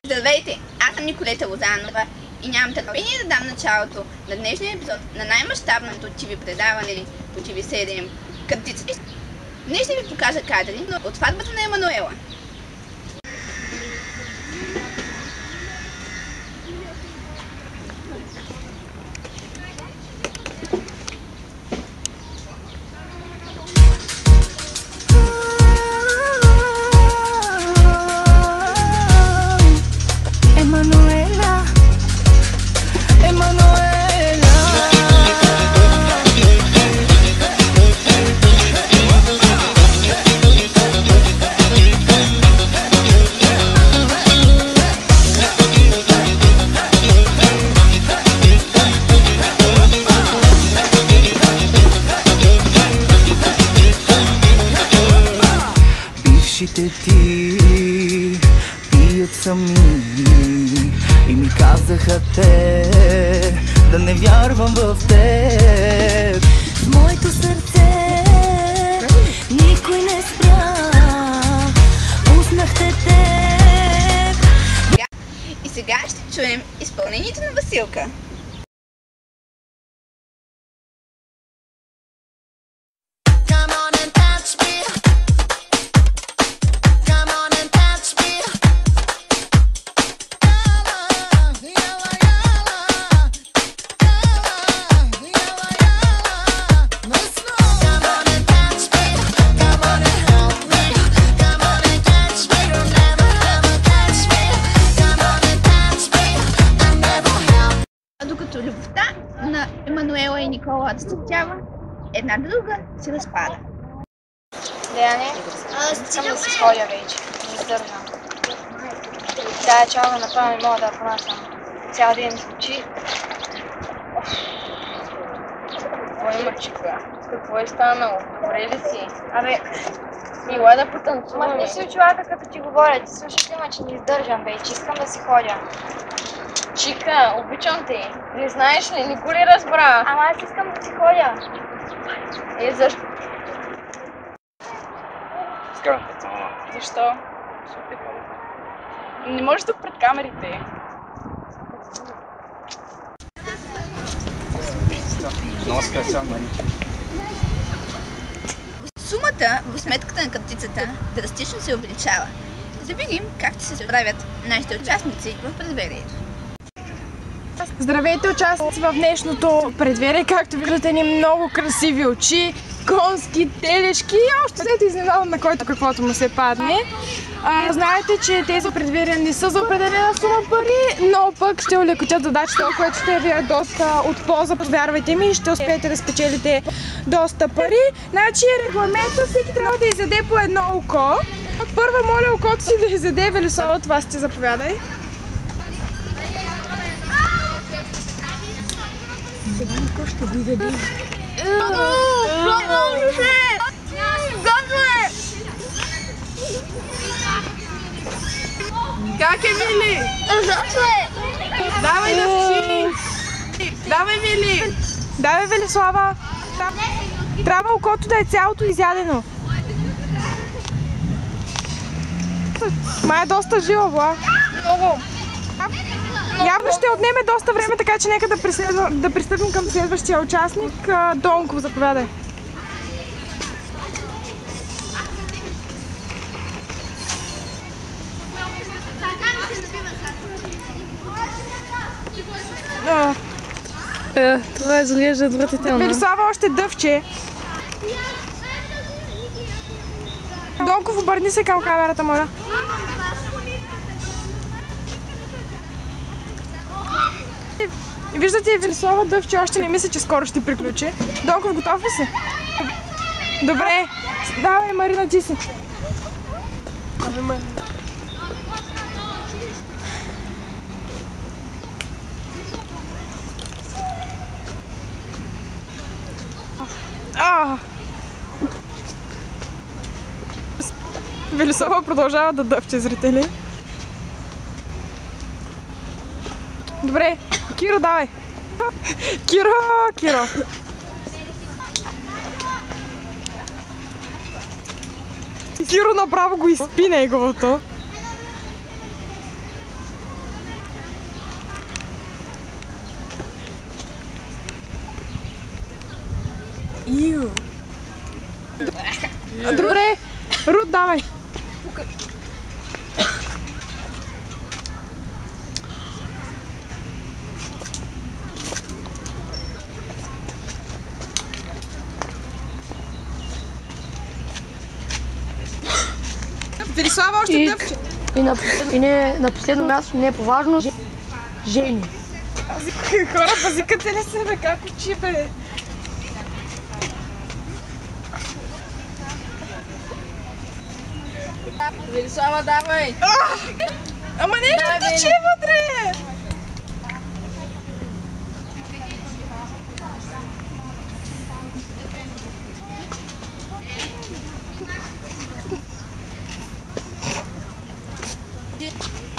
Здравейте, аз съм Николета Лозанова и нямам търпение да дам началото на днешния епизод на най-мащабното ТВ предаване по ТВ7 Кръстицата. Днес ще ви покажа кадри от сватбата на Емануела. Бившите ти пият сами и ми казаха те да не вярвам в теб. В моето сърце никой не спря, пуснахте теб. И сега ще чуем изпълнението на Василка. Докато любовта на Емануела и Никола отстъпява, една друга се разпада. Деяне, искам да се ходя вече, не издържам. Тая чалга направо не мога да я понасям. Цял ден звучи. Какво има, чика? Какво е станало? Добре ли си? Абе, мила да потанцуваме. Не си очилата като ти говоря, ти слушайте ме, че не издържам вече, искам да си ходя. Чика, обичам те. Не знаеш ли? Никой ли разбра? Ама аз искам да си ходя. Защо? Защо? Не можеш тук пред камерите. Сумата в сметката на кръстицата драстично се увеличава. Да видим как ще се справят нашите участници в предверието. Здравейте, участници в днешното предверие. Както виждате, ни много красиви очи, конски, телешки и още след изненадан на който каквото му се падне. Знаете, че тези предверия не са за определена сума пари, но пък ще улекотят задачата, което ще ви е доста от полза, повярвайте ми, и ще успеете да спечелите доста пари. Значи регламента, всеки трябва да изяде по едно око. Първа моля окото си да изяде Велесова, това сте, заповядай. Сега Нико ще го изяде. Как е, Мили? Давай да вчи! Давай, Мили! Давай, Велислава! Трябва окото да е цялото изядено. Ма е доста жива, Вла. Много. Явно ще отнеме доста време, така че нека да пристъпим към следващия участник. Донков, заповядай. Това изглежда отвратително. Велислава още дъвче. Донков, обърни се към камерата, моля. Виждате, Велислава дъвче още не мисля, че скоро ще приключи. Донков, готов ли си? Добре. Давай, Марина, ти си. Велислава продължава да дъвче, зрители. Добре, Киро, давай. Киро. Киро направо го изпи неговото. Добре, Рут, давай. Велислава още дъвче. И не на последно място, не е по-важно, Жени. Хора, пазикате ли се, бе? Как учи, бе? Велислава, давай! Ама не, да тече вътре!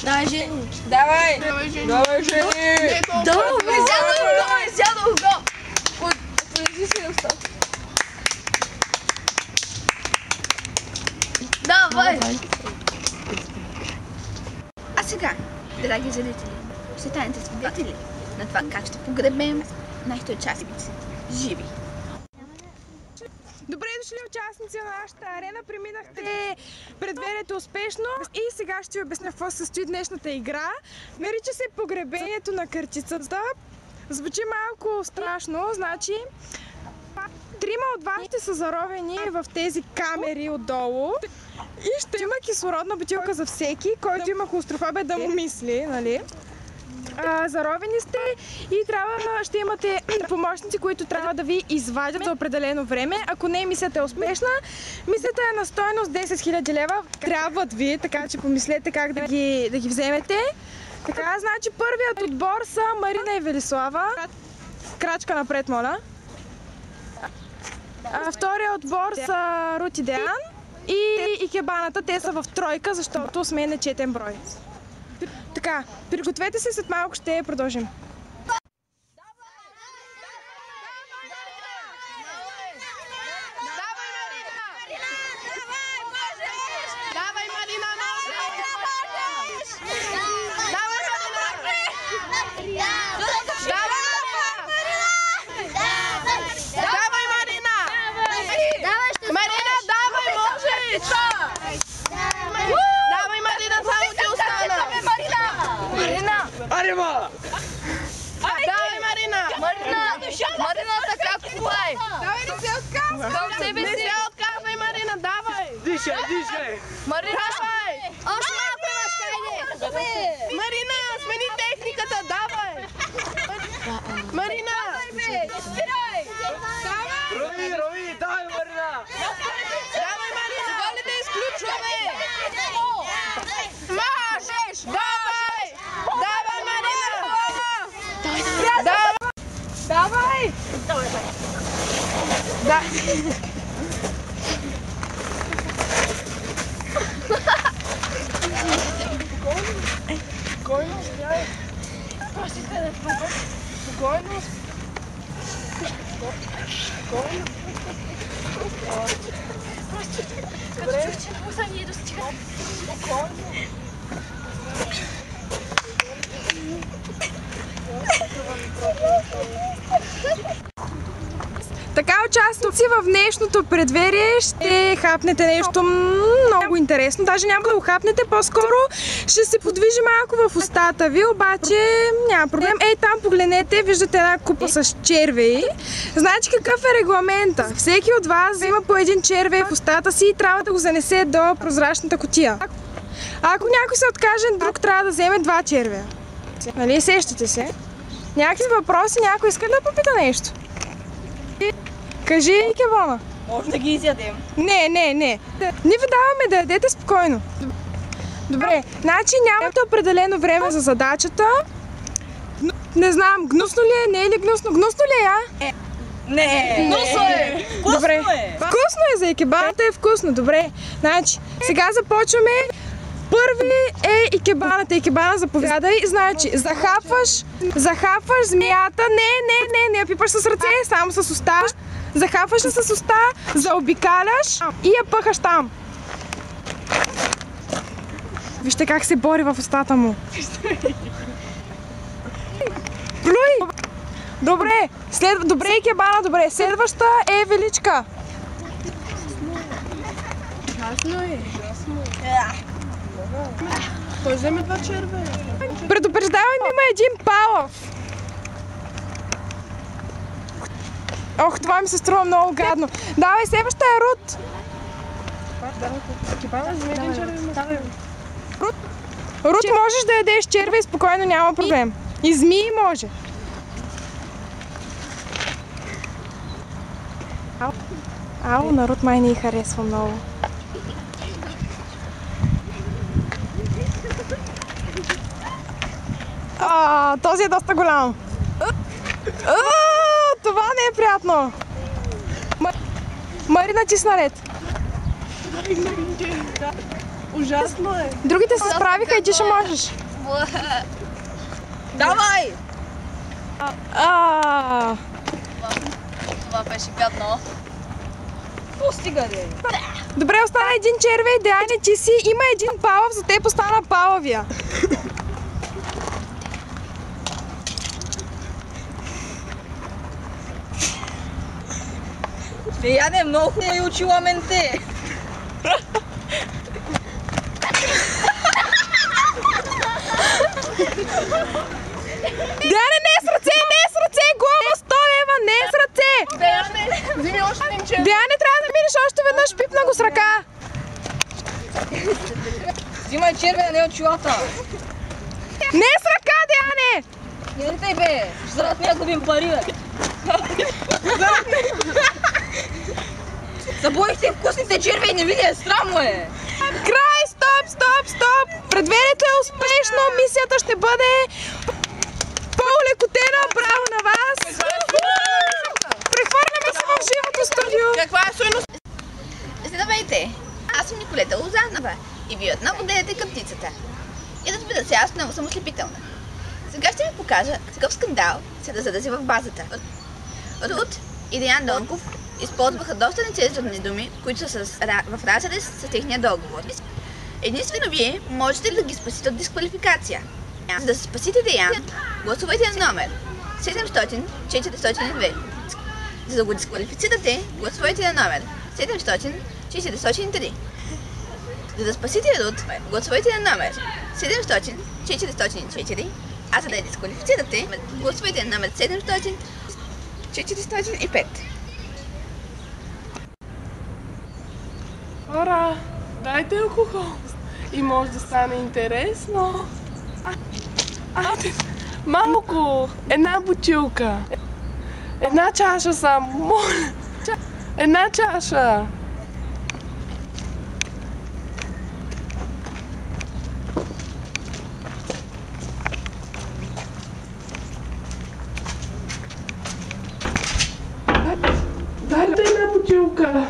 Давай, Жени. Давай! Давай, Жени! Давай, Жени! Давай, Сядох го! Отвези се уста. давай. А сега, драги зрители, ще станете свидетели на това как ще погребем нашите участници живи. Добре дошли участници на нашата арена. Преминахте предверието успешно и сега ще ви обясня в какво се състои днешната игра. Нарича се погребението на картицата. Звучи малко страшно, значи трима от вас ще са заровени в тези камери отдолу и ще има кислородна бутилка за всеки, който има клаустрофобия да му мисли, нали? Заровени сте и ще имате помощници, които трябва да ви извадят за определено време. Ако не мисията е успешна, мисията е на стойност 10 000 лева. Трябват ви, така че помислете как да ги вземете. Така, значи първият отбор са Марина и Велислава. Крачка напред, моля. Вторият отбор са Рут и Деян и икебаната. Те са в тройка, защото сме нечетен брой. Така, пригответе се, след малко ще продължим. Марина, така купай! Давай, не се отказвай! Не се отказвай, Марина, давай! Дишай! Марина, Давай! още малко имаш, хайде! Марина, смени техниката, давай! Марина! Рови, давай, Марина! Давай, Марина! Това ли да изключваме? Можеш! Давай! Давай, Марина! Давай! Давай! Да. Спокойно, спокойно. Спокойно. Така, участници в днешното предверие ще хапнете нещо много интересно. Даже няма да го хапнете, по-скоро ще се подвижи малко в устата ви, обаче няма проблем. Ей, там погледнете, виждате една купа с червеи. Значи какъв е регламента? Всеки от вас взима по един червей в устата си и трябва да го занесе до прозрачната кутия. Ако някой се откаже, друг трябва да вземе 2 червея. Нали, сещате се? Някакви въпроси, някой иска да попита нещо? Кажи, Кевона. може да ги изядем. Не. Ние ви даваме да ядете спокойно. Добре, значи нямате определено време за задачата. Не знам, гнусно ли е, не е ли гнусно? Гнусно ли е, а? Не! Гнусно е! Добре. Вкусно е за икебаната, е вкусно, добре. Значи, сега започваме. Първи е икебаната. Икебана, заповядай. Значи, захапваш змията. Не я пипаш с ръце, само с уста. Захапваш я с уста, заобикаляш и я пъхаш там. Вижте как се бори в устата му. Плюй! Добре, добре и Кебана, добре. Следваща е Величка. Ужасно е. Той вземе 2 червени. Предупреждавай ми, има един Палав. Ох, това ми се струва много гадно. Давай, следваща е Рут. Кебана вземе един червен. Рут, можеш да ядеш червей, спокойно, няма проблем. И змии може. Ау, на Рут май не й харесва много. Този е доста голям. Това не е приятно. Марина, ти си наред. Ужасно е. Другите се справиха и ти ще можеш. Давай! Това беше гадно. Постига, де. Добре, остана един червей, Деяне, ти си. Има един Палав, за теб остана Палавия. Деяне, много хубаво и учила менте. Деяне, не с ръце, не с ръце! Глава 100 лева, не с ръце! Вземи още един червен. Деяне, трябва да минеш още веднъж, пипна го с ръка. Взимай червен, не очилата. Не с ръка, Деяне! Не тъй бе, заради нея губим пари, бе. Забоихте вкусните червени, видя, срамо е. Край, стоп! Предверието е успешно, мисията ще бъде по-улекотена, браво на вас! Прехвърляме се в живото студио! Каква е стойност? Здравейте! Аз съм Николета Лозанова и вие отново гледате Къптицата. И разбира се, аз много съм ослепителна. Сега ще ви покажа какъв скандал се разрази в базата. Рут и Деян Донков използваха доста нецензурни думи, които са в разрез с техния договор. Единствено вие можете да ги спасите от дисквалификация. За да спасите Деян, гласувайте на номер 700-402. За да го дисквалифицирате, гласувайте на номер 700-403. За да спасите Рут, гласувайте на номер 700-404. А за да я дисквалифицирате, гласувайте на номер 700-405. Хора, дайте алкохол. И може да стане интересно. Айде, малко. Една бутилка. Една чаша само, моля. Една чаша. Дайте една бутилка.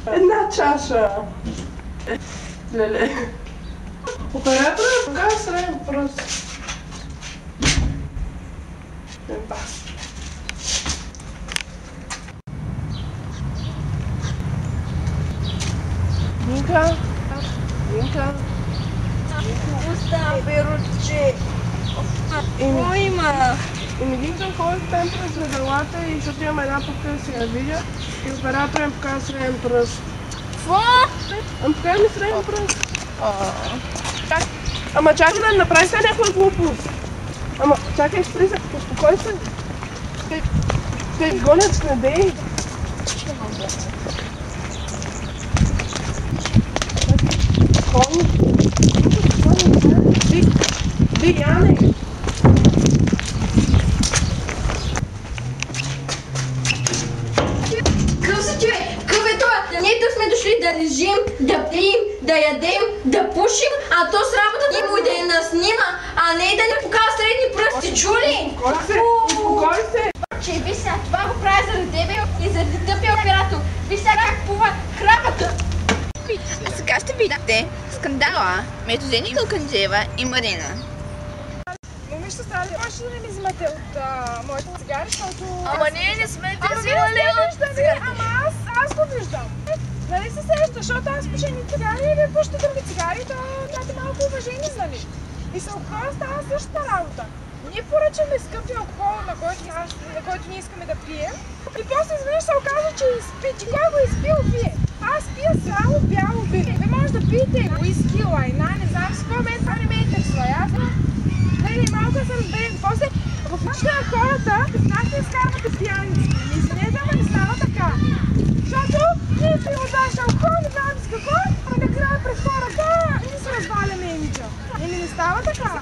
Една чаша. Леле. Оператора покажа среден пръст. Еба. Нинка. Остави, Рутче. Кой има? Нинка ходи там през седалата и защото имам една пътка да си я видя и оператора им покажа среден пръст. Какво? Покажа ми среден пръст. Ама чакай да направи сега някаква глупост. Ама чакай, спри се, успокой се. Те гонят с надей. Яне! Къв си, човек? Къв е това? Ние тук сме дошли да лежим, да пием, да ядем, да пушим, а то с работата му да я наснима, а не да ни покажа средни пръсти, чули? Успокой се! Че виж сега, това го правя заради тебе и заради тъпия оператор. Виж сега как пува крапата. А сега ще видите скандала между Жени Калканджиева и Марина. Момичета, стали, може да не ми взимате от моите цигари, защото... Ама ние не сме те Ама взимали вие от не виждате, ама аз го виждам. Нали се сеща, защото аз пиша ни цигари и вие пущате други цигари, то дайте малко уважение, нали? И се обхора става същата работа. Ние поръчаме скъпи алкохол, на който ние искаме да пием. И после изведнъж се оказа, че изпи. Ти кой го изпил вие? Аз пия само бяло вино. Вие може да пиете уиски, лайна, не знам с какво, мен това не ме интересува. Аз малко да се разберем. После в нощта на хората, знаете, изкарвате пияници. Извинете, ама не става така. Защото ние си отдаш алкохол, не знам с какво, а накрая пред хората ние се разваляме имиджа. Не става така.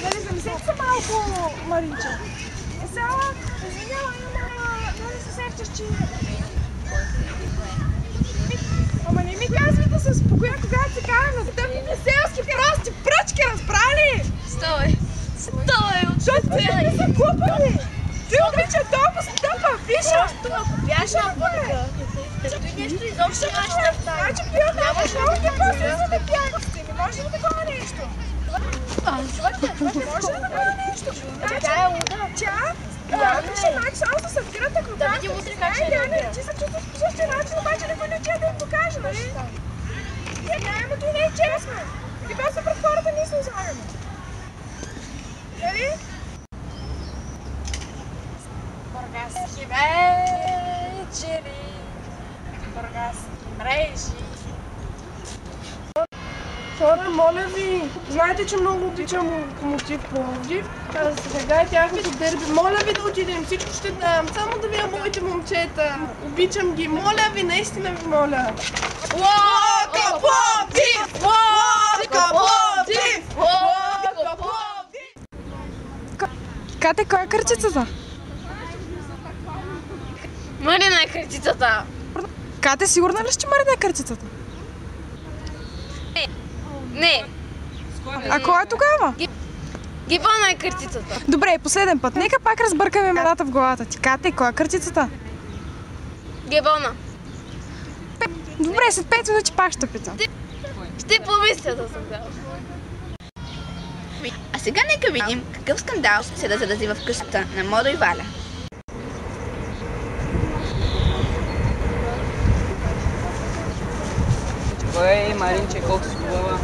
Нали, замислете се малко, Маринче. Сега, извинявай, ама нали се сещаш, че... Ама не ми казвайте се спокоя, когато се кара на тъмните селски прости пръчки, разбрали? Стой! Защото те не са глупави! Ти обича толкова стъпа, пиша! Бяш на бъдъка. Той нещо изобщо нямаше да стане. Значи пият алкохол и после са да пияниците. Не може ли такова нещо? Може ли такова нещо? Тя е луда. Тя? Вижте, значи само се събирате когато... Да видим утре как ще реагира. Ти се чувстваш по същия начин, обаче не бъде че да им покажа, нали? Няма, той не е честно. И после пред хората ние се излагаме. Нали? Бургаски вечери, бургаски мрежи. Хора, моля ви, знаете, че много обичам Локомотив Пловдив. Сега е тяхното дерби. Моля ви да отидем, всичко ще дам. Само да видя моите момчета. Обичам ги. Моля ви, наистина ви моля. Локомотив! Локомотив! Локомотив! Кате, кой е кърчицата? Марина е кърчицата. Кате, сигурна ли ще Марина е кърчицата? Не. А кой е тогава? Гибона е кърчицата. Добре, последен път. Нека пак разбъркаме имената в главата ти. Кате, кой е кърчицата? Гибона. Добре, след 5 минути пак ще питам. Ще помисля да съм дала. А сега нека видим какъв скандал ще се разрази в къщата на Модо и Валя. Ой, Маринче, колко си хубава.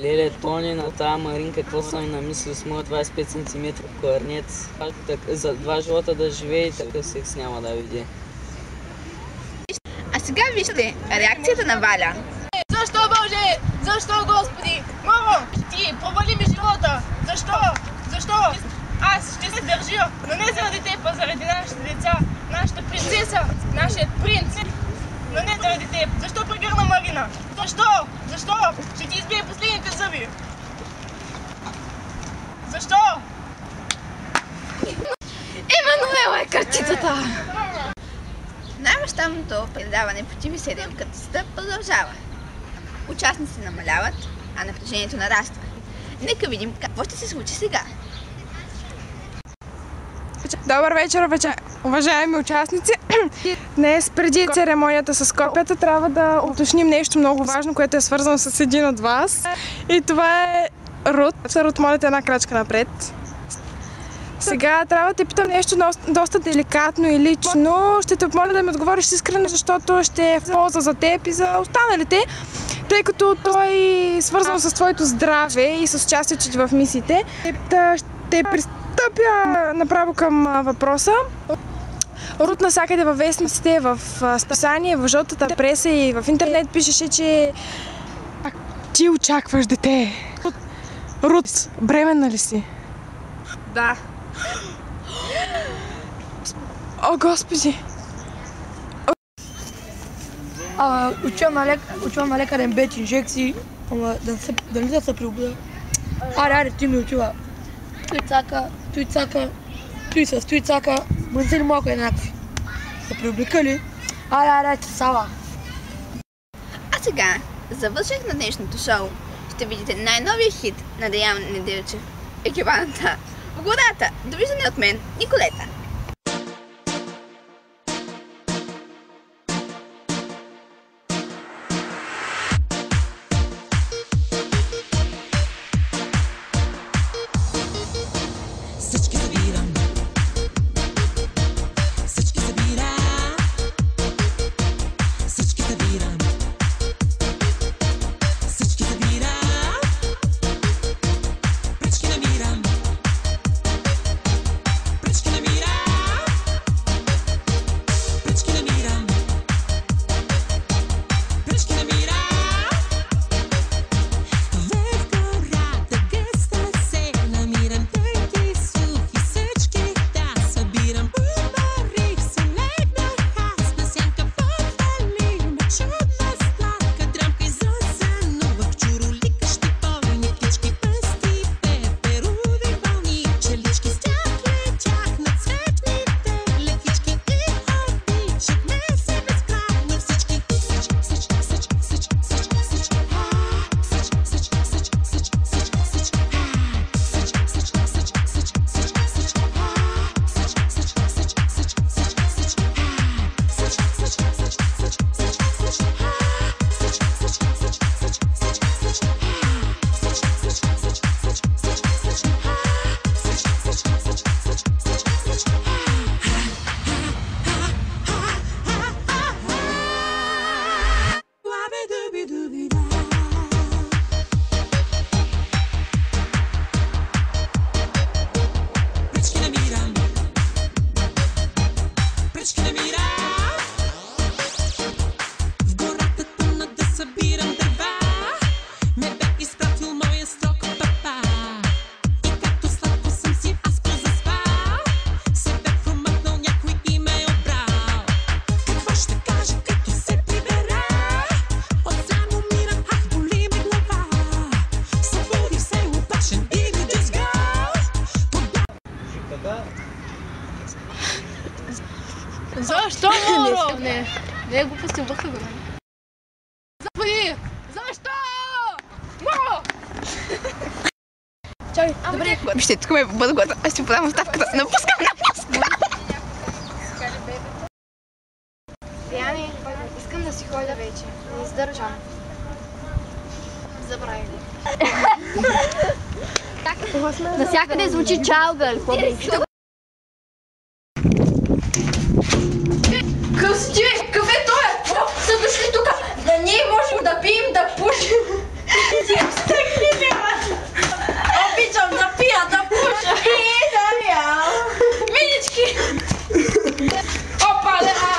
Леле, Тони, на тази Маринка, какво съм и намислил с моя 25 см корнец. За 2 живота да живее и такъв секс няма да види. А сега вижте реакцията на Валя. Защо, Боже? Защо, Господи? Мамо, ти провали ми живота. Защо? Защо? Аз ще се държа, но не заради теб, а заради нашите деца, нашата принцеса, нашият принц. Но не заради теб. Защо прегърна Марина? Защо? Защо? Ще ти избие последните зъби. Защо? Емануела е кърчицата. Най-мащабното предаване по TV7 кътицата продължава. Участниците намаляват, а напрежението нараства. Нека видим какво ще се случи сега. Добър вечер, уважаеми участници. Днес, преди церемонията с копията, трябва да уточним нещо много важно, което е свързано с един от вас. И това е Рут. Рут, моля те една крачка напред. Сега трябва да те питам нещо доста деликатно и лично. Ще те помоля да ми отговориш искрено, защото ще е в полза за теб и за останалите, тъй като той е свързано с твоето здраве и с участието ти в мисиите. Ще пристъпя направо към въпроса. Рут навсякъде във вестниците, в списание, в жълтата преса и в интернет пишеше, че ти очакваш дете. Рут, бременна ли си? Да. О, Господи! Отивам на лекарен беч инжекции, ама да не се преобуда. Аре, ти ми отива. Той цака, мънцели малко еднакви. Да преоблика ли? Аре, ти сала. А сега, завърших на днешното шоу. Ще видите най-новия хит на Деян Неделчев. Екипаната в гората. Довиждане от мен, Николета. Защо, Моро? Не, глупости, обърка го. Запади! Защо? Моро! Чакай, добре. Вижте, тук ме бъда глада. Аз ще подавам оставката. Напускам! Яни, искам да си ходя вече. Не издържам. Забравя го. Навсякъде звучи чалгъл. Късче, кафе той е! Са дошли тук! Да ние можем да пием, да пушим! Обичам да пия, да пуша! Да я! Минички! Опа, лева!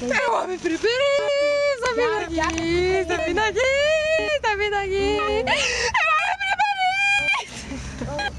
Ела ме прибери! Завинаги! Завинаги! Завинаги! Ела ме прибери! Завинаги!